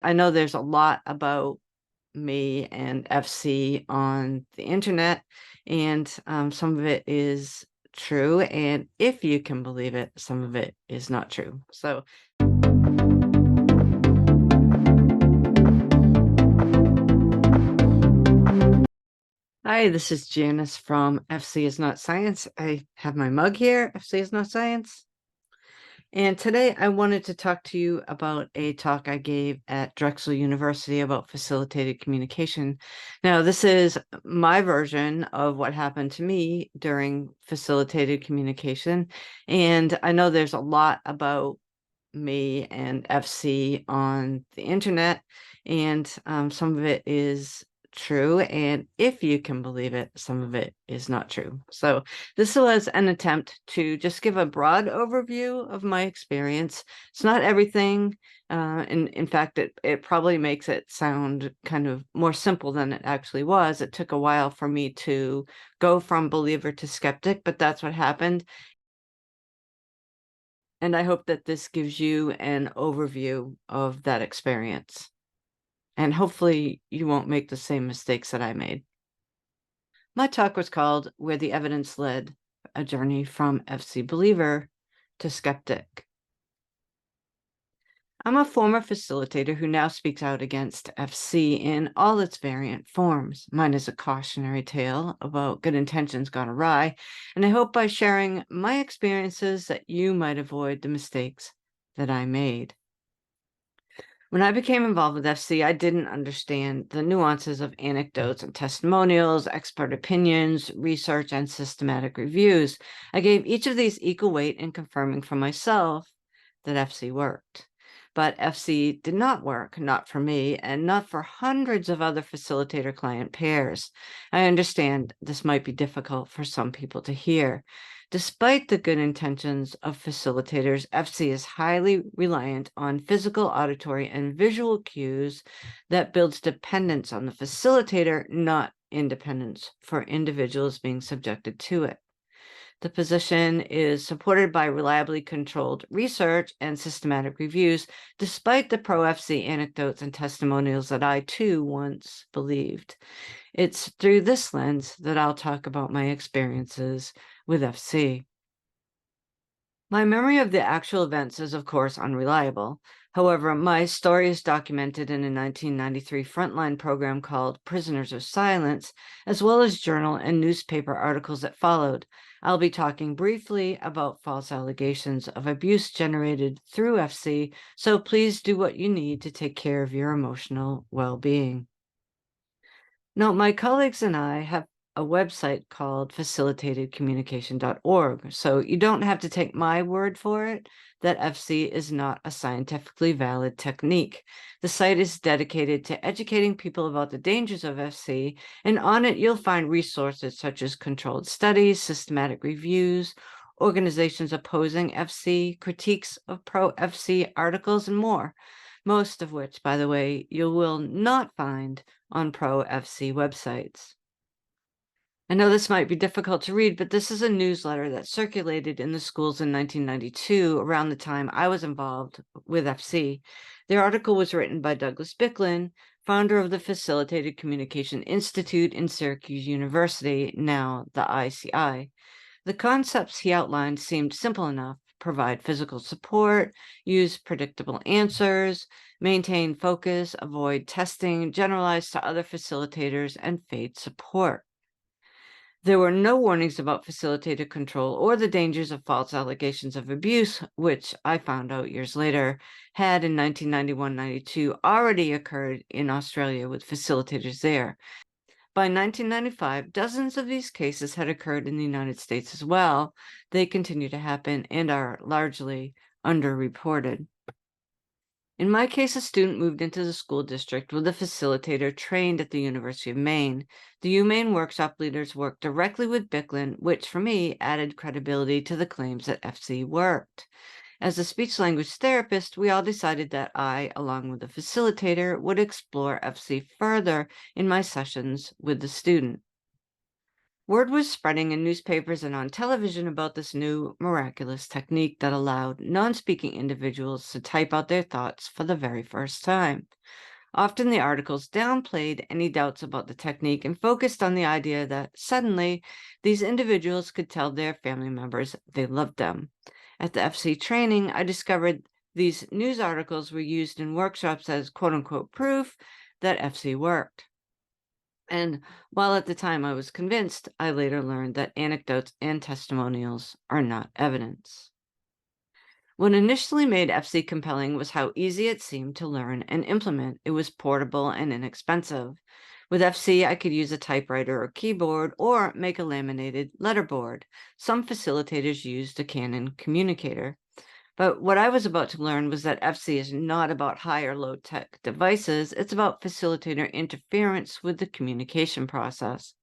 I know there's a lot about me and FC on the internet, and some of it is true, and if you can believe it, some of it is not true. So hi, this is Janyce from FC is Not Science. I have my mug here, FC is Not Science. And today I wanted to talk to you about a talk I gave at Drexel University about facilitated communication. Now, this is my version of what happened to me during facilitated communication. And I know there's a lot about me and FC on the internet, and some of it is true, and if you can believe it, some of it is not true. So this was an attempt to just give a broad overview of my experience. It's not everything, and in fact, it probably makes it sound kind of more simple than it actually was. It took a while for me to go from believer to skeptic, but that's what happened. And I hope that this gives you an overview of that experience. And hopefully you won't make the same mistakes that I made. My talk was called Where the Evidence Led, a Journey from FC Believer to Skeptic. I'm a former facilitator who now speaks out against FC in all its variant forms. Mine is a cautionary tale about good intentions gone awry, and I hope by sharing my experiences that you might avoid the mistakes that I made. When I became involved with FC, I didn't understand the nuances of anecdotes and testimonials, expert opinions, research, and systematic reviews. I gave each of these equal weight in confirming for myself that FC worked. But FC did not work, not for me, and not for hundreds of other facilitator client pairs. I understand this might be difficult for some people to hear. Despite the good intentions of facilitators, FC is highly reliant on physical, auditory, and visual cues that builds dependence on the facilitator, not independence for individuals being subjected to it. The position is supported by reliably controlled research and systematic reviews, despite the pro-FC anecdotes and testimonials that I too once believed. It's through this lens that I'll talk about my experiences with FC. My memory of the actual events is, of course, unreliable. However, my story is documented in a 1993 Frontline program called Prisoners of Silence, as well as journal and newspaper articles that followed. I'll be talking briefly about false allegations of abuse generated through FC, so please do what you need to take care of your emotional well-being. Now, my colleagues and I have a website called facilitatedcommunication.org, so you don't have to take my word for it that FC is not a scientifically valid technique. The site is dedicated to educating people about the dangers of FC, and on it you'll find resources such as controlled studies, systematic reviews, organizations opposing FC, critiques of pro-FC articles, and more. Most of which, by the way, you will not find on pro-FC websites. I know this might be difficult to read, but this is a newsletter that circulated in the schools in 1992, around the time I was involved with FC. The article was written by Douglas Bicklin, founder of the Facilitated Communication Institute in Syracuse University, now the ICI. The concepts he outlined seemed simple enough: provide physical support, use predictable answers, maintain focus, avoid testing, generalize to other facilitators, and fade support. There were no warnings about facilitator control or the dangers of false allegations of abuse, which I found out years later had in 1991-92 already occurred in Australia with facilitators there. By 1995, dozens of these cases had occurred in the United States as well. They continue to happen and are largely underreported. In my case, a student moved into the school district with a facilitator trained at the University of Maine. The UMaine workshop leaders worked directly with Bicklin, which for me added credibility to the claims that FC worked. As a speech-language therapist, we all decided that I, along with the facilitator, would explore FC further in my sessions with the student. Word was spreading in newspapers and on television about this new miraculous technique that allowed non-speaking individuals to type out their thoughts for the very first time. Often the articles downplayed any doubts about the technique and focused on the idea that suddenly these individuals could tell their family members they loved them. At the FC training, I discovered these news articles were used in workshops as quote unquote proof that FC worked. And while at the time I was convinced, I later learned that anecdotes and testimonials are not evidence. What initially made FC compelling was how easy it seemed to learn and implement. It was portable and inexpensive. With FC, I could use a typewriter or keyboard or make a laminated letterboard. Some facilitators used a Canon communicator. But what I was about to learn was that FC is not about high or low tech devices. It's about facilitator interference with the communication process.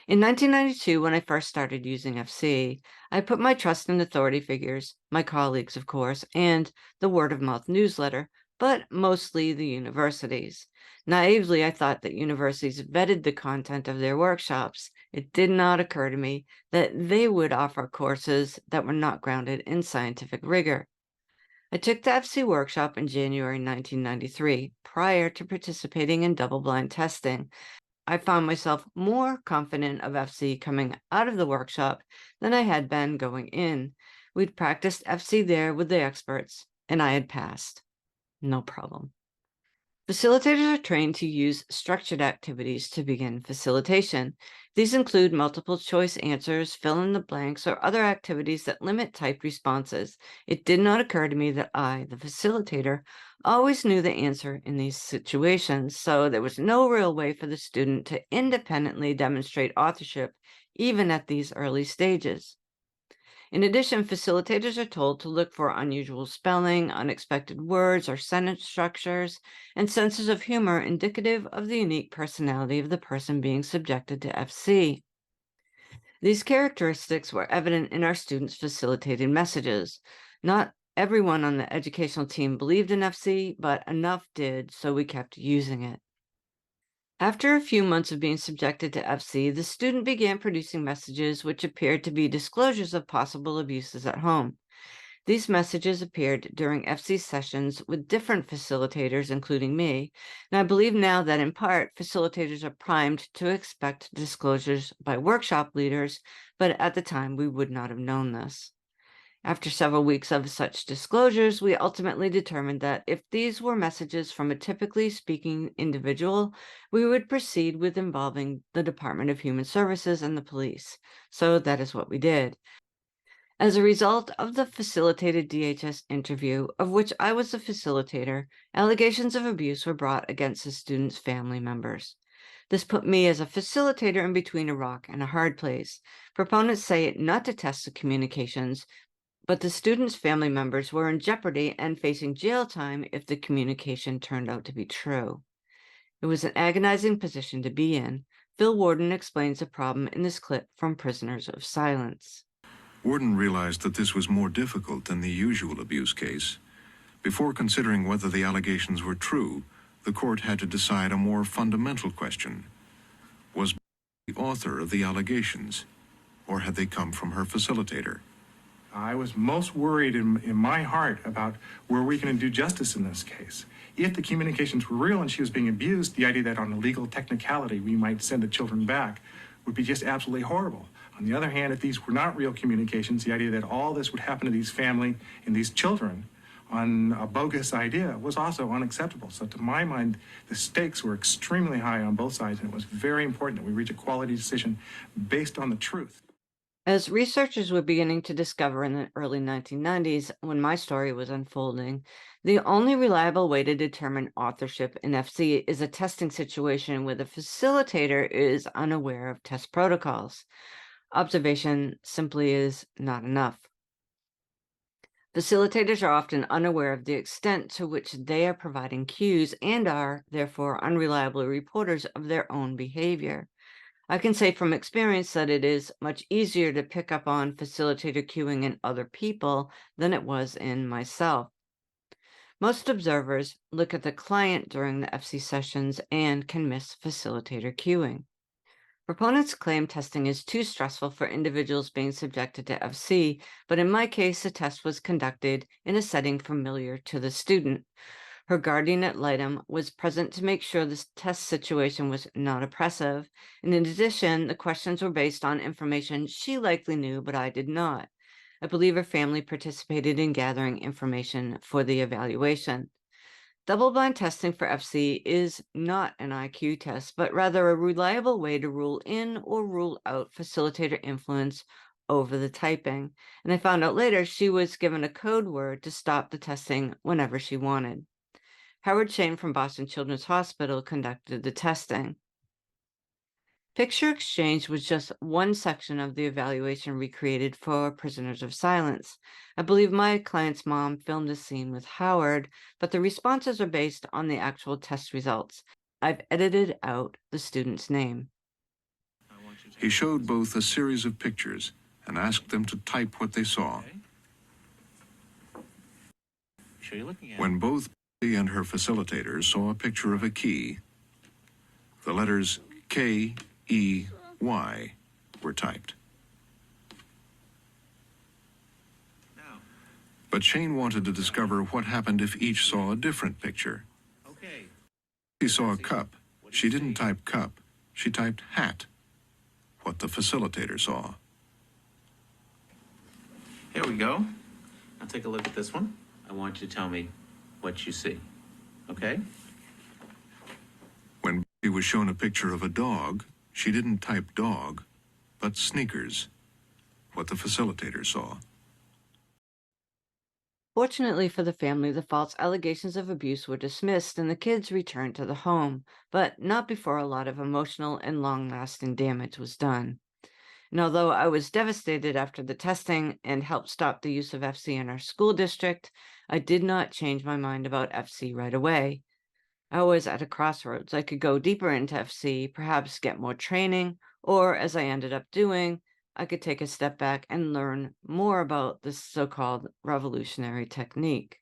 In 1992, when I first started using FC, I put my trust in authority figures, my colleagues, of course, and the word of mouth newsletter, but mostly the universities. Naively, I thought that universities vetted the content of their workshops. It did not occur to me that they would offer courses that were not grounded in scientific rigor. I took the FC workshop in January 1993, prior to participating in double-blind testing. I found myself more confident of FC coming out of the workshop than I had been going in. We'd practiced FC there with the experts, and I had passed. No problem. Facilitators are trained to use structured activities to begin facilitation. These include multiple choice answers, fill in the blanks, or other activities that limit typed responses. It did not occur to me that I, the facilitator, always knew the answer in these situations, so there was no real way for the student to independently demonstrate authorship, even at these early stages. In addition, facilitators are told to look for unusual spelling, unexpected words or sentence structures, and senses of humor indicative of the unique personality of the person being subjected to FC. These characteristics were evident in our students' facilitated messages. Not everyone on the educational team believed in FC, but enough did, so we kept using it. After a few months of being subjected to FC, the student began producing messages which appeared to be disclosures of possible abuses at home. These messages appeared during FC sessions with different facilitators, including me, and I believe now that in part, facilitators are primed to expect disclosures by workshop leaders, but at the time we would not have known this. After several weeks of such disclosures, we ultimately determined that if these were messages from a typically speaking individual, we would proceed with involving the Department of Human Services and the police. So that is what we did. As a result of the facilitated DHS interview, of which I was the facilitator, allegations of abuse were brought against the students' family members. This put me as a facilitator in between a rock and a hard place. Proponents say not to test the communications, but the students' family members were in jeopardy and facing jail time if the communication turned out to be true. It was an agonizing position to be in. Phil Warden explains the problem in this clip from Prisoners of Silence. Warden realized that this was more difficult than the usual abuse case. Before considering whether the allegations were true, the court had to decide a more fundamental question. Was the author of the allegations, or had they come from her facilitator? I was most worried in my heart about were we going to do justice in this case. If the communications were real and she was being abused, the idea that on a legal technicality we might send the children back would be just absolutely horrible. On the other hand, if these were not real communications, the idea that all this would happen to these family and these children on a bogus idea was also unacceptable. So to my mind, the stakes were extremely high on both sides, and it was very important that we reach a quality decision based on the truth. As researchers were beginning to discover in the early 1990s, when my story was unfolding, the only reliable way to determine authorship in FC is a testing situation where the facilitator is unaware of test protocols. Observation simply is not enough. Facilitators are often unaware of the extent to which they are providing cues and are, therefore, unreliable reporters of their own behavior. I can say from experience that it is much easier to pick up on facilitator cueing in other people than it was in myself. Most observers look at the client during the FC sessions and can miss facilitator cueing. Proponents claim testing is too stressful for individuals being subjected to FC, but in my case, the test was conducted in a setting familiar to the student. Her guardian ad litem was present to make sure this test situation was not oppressive. And in addition, the questions were based on information she likely knew, but I did not. I believe her family participated in gathering information for the evaluation. Double-blind testing for FC is not an IQ test, but rather a reliable way to rule in or rule out facilitator influence over the typing. And I found out later she was given a code word to stop the testing whenever she wanted. Howard Shane from Boston Children's Hospital conducted the testing. Picture exchange was just one section of the evaluation recreated for Prisoners of Silence. I believe my client's mom filmed a scene with Howard, but the responses are based on the actual test results. I've edited out the student's name. He showed both a series of pictures and asked them to type what they saw. Sure you're looking at When both Betty and her facilitators saw a picture of a key, the letters K-E-Y were typed. now. But Shane wanted to discover what happened if each saw a different picture. Okay. She saw a cup. She didn't type cup. She typed hat, what the facilitator saw. Here we go. Now take a look at this one. I want you to tell me what you see. Okay? When Betty was shown a picture of a dog, she didn't type dog, but sneakers, what the facilitator saw. Fortunately for the family, the false allegations of abuse were dismissed and the kids returned to the home, but not before a lot of emotional and long-lasting damage was done. And although I was devastated after the testing and helped stop the use of FC in our school district, I did not change my mind about FC right away. I was at a crossroads. I could go deeper into FC, perhaps get more training, or as I ended up doing, I could take a step back and learn more about this so-called revolutionary technique.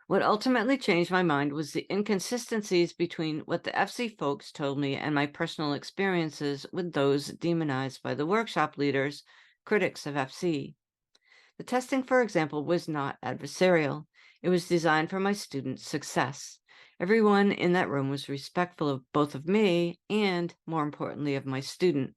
What ultimately changed my mind was the inconsistencies between what the FC folks told me and my personal experiences with those demonized by the workshop leaders, critics of FC. The testing, for example, was not adversarial. It was designed for my students' success. Everyone in that room was respectful of both of me and, more importantly, of my student.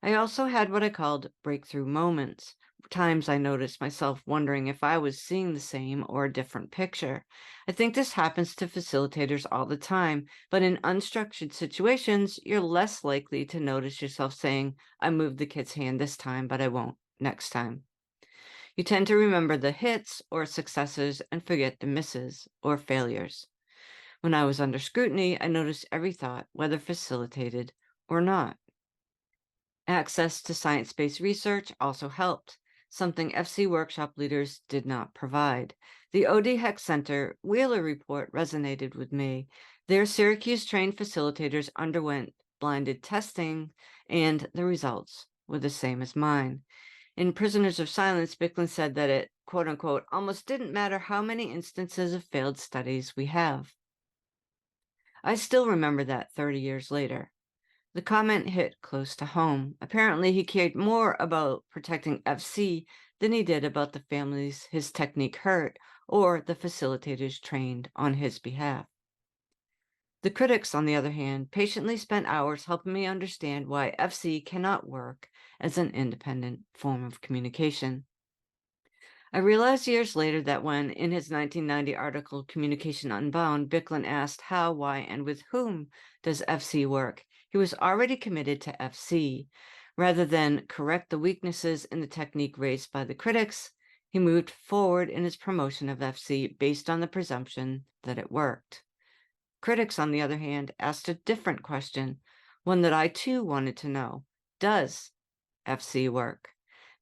I also had what I called breakthrough moments, times I noticed myself wondering if I was seeing the same or a different picture. I think this happens to facilitators all the time, but in unstructured situations, you're less likely to notice yourself saying, I moved the kid's hand this time, but I won't next time. You tend to remember the hits or successes and forget the misses or failures. When I was under scrutiny, I noticed every thought, whether facilitated or not. Access to science-based research also helped, something FC workshop leaders did not provide. The OD Heck Center Wheeler report resonated with me. Their Syracuse-trained facilitators underwent blinded testing, and the results were the same as mine. In Prisoners of Silence, Bicklin said that it, quote unquote, almost didn't matter how many instances of failed studies we have. I still remember that 30 years later. The comment hit close to home. Apparently, he cared more about protecting FC than he did about the families his technique hurt or the facilitators trained on his behalf. The critics, on the other hand, patiently spent hours helping me understand why FC cannot work as an independent form of communication. I realized years later that when, in his 1990 article, Communication Unbound, Bicklin asked how, why, and with whom does FC work, he was already committed to FC. Rather than correct the weaknesses in the technique raised by the critics, he moved forward in his promotion of FC based on the presumption that it worked. Critics, on the other hand, asked a different question, one that I too wanted to know. Does FC work?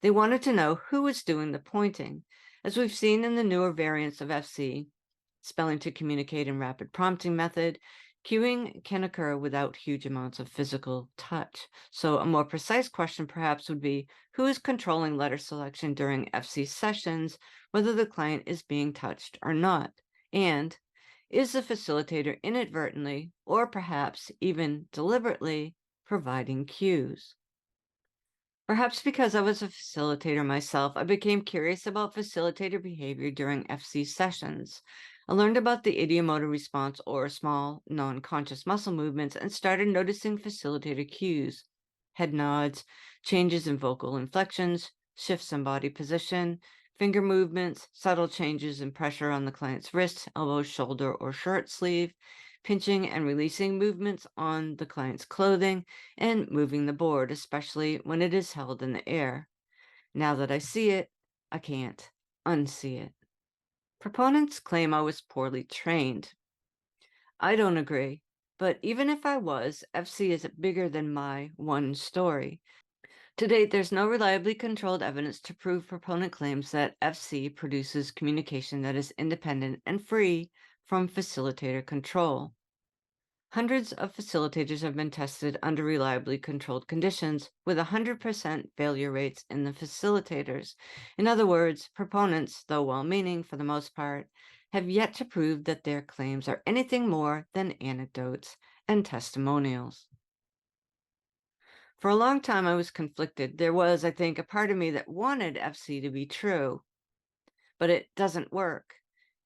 They wanted to know who was doing the pointing. As we've seen in the newer variants of FC, spelling to communicate and rapid prompting method, cueing can occur without huge amounts of physical touch. So a more precise question perhaps would be, who is controlling letter selection during FC sessions, whether the client is being touched or not? And is the facilitator inadvertently, or perhaps even deliberately, providing cues. Perhaps because I was a facilitator myself, I became curious about facilitator behavior during FC sessions. I learned about the idiomotor response, or small, non-conscious muscle movements, and started noticing facilitator cues, head nods, changes in vocal inflections, shifts in body position, finger movements, subtle changes in pressure on the client's wrist, elbow, shoulder, or shirt sleeve, pinching and releasing movements on the client's clothing, and moving the board, especially when it is held in the air. Now that I see it, I can't unsee it. Proponents claim I was poorly trained. I don't agree, but even if I was, FC is bigger than my one story. To date, there's no reliably controlled evidence to prove proponent claims that FC produces communication that is independent and free from facilitator control. Hundreds of facilitators have been tested under reliably controlled conditions with 100% failure rates in the facilitators. In other words, proponents, though well-meaning for the most part, have yet to prove that their claims are anything more than anecdotes and testimonials. For a long time, I was conflicted. There was, I think, a part of me that wanted FC to be true, but it doesn't work.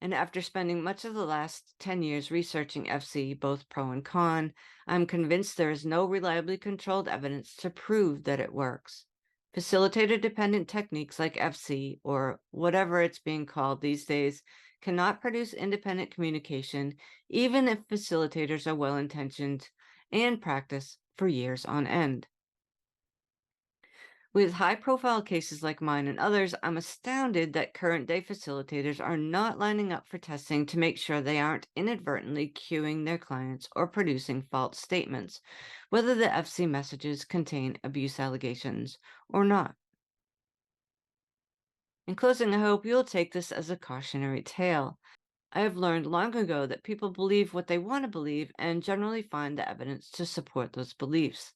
And after spending much of the last 10 years researching FC, both pro and con, I'm convinced there is no reliably controlled evidence to prove that it works. Facilitator-dependent techniques like FC, or whatever it's being called these days, cannot produce independent communication, even if facilitators are well-intentioned and practice for years on end. With high-profile cases like mine and others, I'm astounded that current-day facilitators are not lining up for testing to make sure they aren't inadvertently cueing their clients or producing false statements, whether the FC messages contain abuse allegations or not. In closing, I hope you'll take this as a cautionary tale. I have learned long ago that people believe what they want to believe and generally find the evidence to support those beliefs.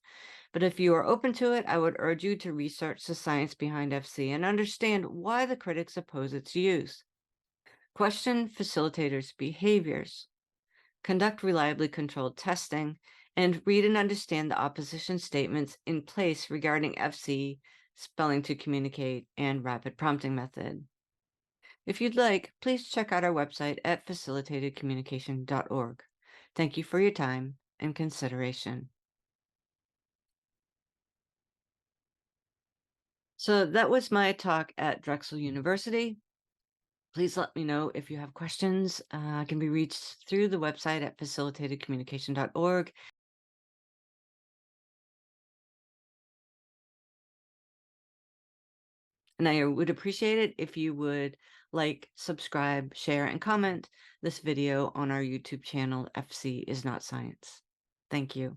But if you are open to it, I would urge you to research the science behind FC and understand why the critics oppose its use. Question facilitators' behaviors. Conduct reliably controlled testing, and read and understand the opposition statements in place regarding FC, spelling to communicate, and rapid prompting method. If you'd like, please check out our website at facilitatedcommunication.org. Thank you for your time and consideration. So that was my talk at Drexel University. Please let me know if you have questions. I can be reached through the website at facilitatedcommunication.org. And I would appreciate it if you would like, subscribe, share, and comment this video on our YouTube channel, FC is Not Science. Thank you.